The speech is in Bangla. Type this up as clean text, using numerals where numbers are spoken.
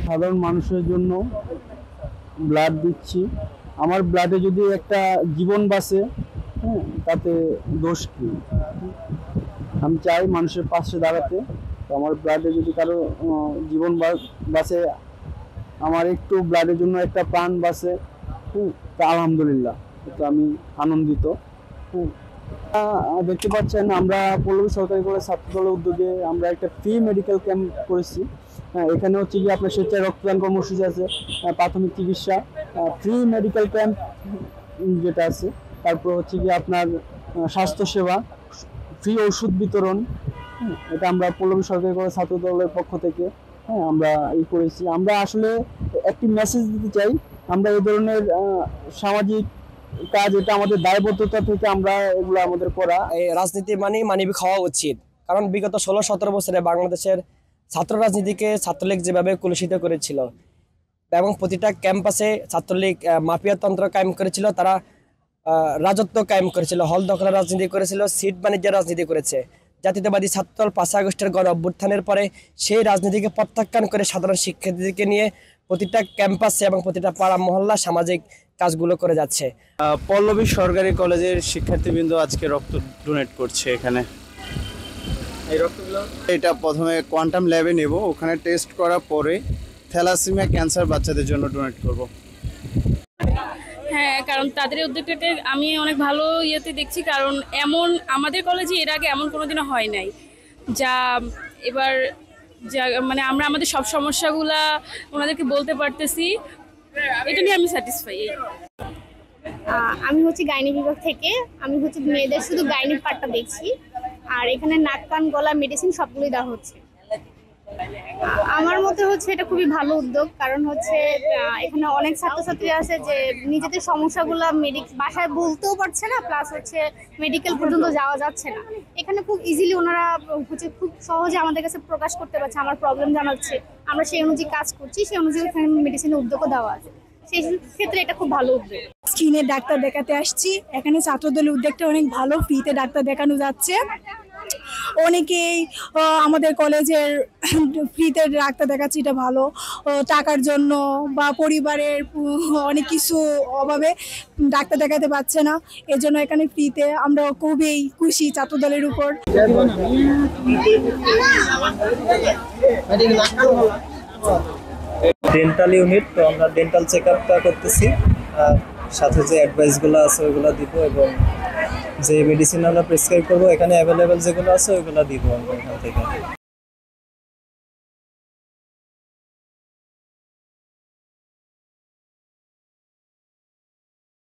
সাধারণ মানুষের জন্য ব্লাড দিচ্ছি। আমার ব্লাডে যদি একটা জীবন বাঁচে, হ্যাঁ, তাতে দোষ কি? আমি চাই মানুষের পাশে দাঁড়াতে। তো আমার ব্লাডে যদি কারো জীবন বাঁচে, আমার একটু ব্লাডের জন্য একটা প্রাণ বাঁচে, তা আলহামদুলিল্লাহ, তো আমি আনন্দিত। দেখতে পাচ্ছেন আমরা পল্লবী সরকারি কলেজ ছাত্রদলের উদ্যোগে আমরা একটা ফ্রি মেডিকেল ক্যাম্প করেছি। এখানে হচ্ছে কি আপনার স্বেচ্ছায় রক্তদান কর্মসূচি আছে, প্রাথমিক চিকিৎসা, ফ্রি মেডিকেল ক্যাম্প যেটা আছে, তারপর হচ্ছে কি আপনার স্বাস্থ্যসেবা, ফ্রি ওষুধ বিতরণ। এটা আমরা পল্লবী সরকারি কলেজ ছাত্রদলের পক্ষ থেকে আমরা করেছি। আমরা আসলে একটি মেসেজ দিতে চাই, আমরা এই ধরনের সামাজিক কাজ, এটা আমাদের দায়বদ্ধতা থেকে আমরা এগুলো আমাদের করা। এই রাজনীতি মানবিক হওয়া উচিত, কারণ বিগত 16-17 বছরে বাংলাদেশের ছাত্র রাজনীতিকে ছাত্রলীগ যেভাবে কলুষিত করেছিল এবং প্রতিটা ক্যাম্পাসে ছাত্রলীগ মাফিয়াতন্ত্র কায়েম করেছিল, তারা রাজত্ব কায়েম করেছিল, হল দখলের রাজনীতি করেছিল, সিট বাণিজ্যের রাজনীতি করেছে। জাতীয়তাবাদী ছাত্রদল 5 আগস্টের গণ অভ্যুত্থানের পরে সেই রাজনীতিকে প্রত্যাখ্যান করে সাধারণ শিক্ষার্থীদেরকে নিয়ে প্রতিটা ক্যাম্পাসে এবং প্রতিটা পাড়া মহল্লা সামাজিক কাজগুলো করে যাচ্ছে। পল্লবী সরকারি কলেজের শিক্ষার্থীবৃন্দ আজকে রক্ত ডোনেট করছে এখানে। এই রক্তগুলো এটা প্রথমে কোয়ান্টাম ল্যাবে নেব, ওখানে টেস্ট করার পরে থ্যালাসেমিয়া ক্যান্সার বাচ্চাদের জন্য ডোনেট করব। হ্যাঁ, কারণ তাদের উদ্যোগটাকে আমি অনেক ভালো ইয়েতে দেখছি, কারণ এমন আমাদের কলেজে এর আগে এমন কোনোদিনও হয় নাই যা এবার যা মানে আমরা আমাদের সব সমস্যাগুলা ওনাদেরকে বলতে পারতেছি, এটা নিয়ে আমি স্যাটিসফাই। আমি হচ্ছে গাইনি বিভাগ থেকে, আমি হচ্ছে মেয়েদের শুধু গাইনির পার্টটা দেখছি, আর এখানে নাক কান গলা মেডিসিন সবগুলোই দেওয়া হচ্ছে। আমার মতে হচ্ছে এটা খুবই ভালো উদ্যোগ, কারণ হচ্ছে এখানে অনেক ছাত্রছাত্রী আছে যে নিজেদের সমস্যাগুলো বাসায় বলতেও পারছে না, প্লাস হচ্ছে মেডিকেল পর্যন্ত যাওয়া যাচ্ছে না। এখানে খুব ইজিলি ওনারা হচ্ছে খুব সহজে আমাদের কাছে প্রকাশ করতে পারছে, আমার প্রবলেম জানাচ্ছে, আমরা সেই অনুযায়ী কাজ করছি, সেই অনুযায়ী এখানে মেডিসিনের উদ্যোগও দেওয়া আছে। সেই ক্ষেত্রে এটা খুব ভালো উদ্যোগ। স্কিনের ডাক্তার দেখাতে আসছি, এখানে ছাত্রদলের উদ্যোগটা অনেক ভালো, ফ্রিতে ডাক্তার দেখানো যাচ্ছে। অনেকেই আমাদের কলেজের ফ্রিতে ডাক্তার দেখাচ্ছে, এটা ভালো। টাকার জন্য বা পরিবারের অনেক কিছু অভাবে ডাক্তার দেখাতে পারছে না, এর জন্য এখানে ফ্রিতে। আমরা খুবই খুশি ছাত্রদলের উপর। ডেন্টাল ইউনিট, তো আমরা ডেন্টাল চেক আপটা করতেছি, সাথে যে অ্যাডভাইসগুলো আছে ওইগুলো দিব এবং যে মেডিসিন আমরা প্রেসক্রাইব করবো এখানে অ্যাভেলেবেল যেগুলো আছে ওইগুলো দিব আমরা এখান থেকে।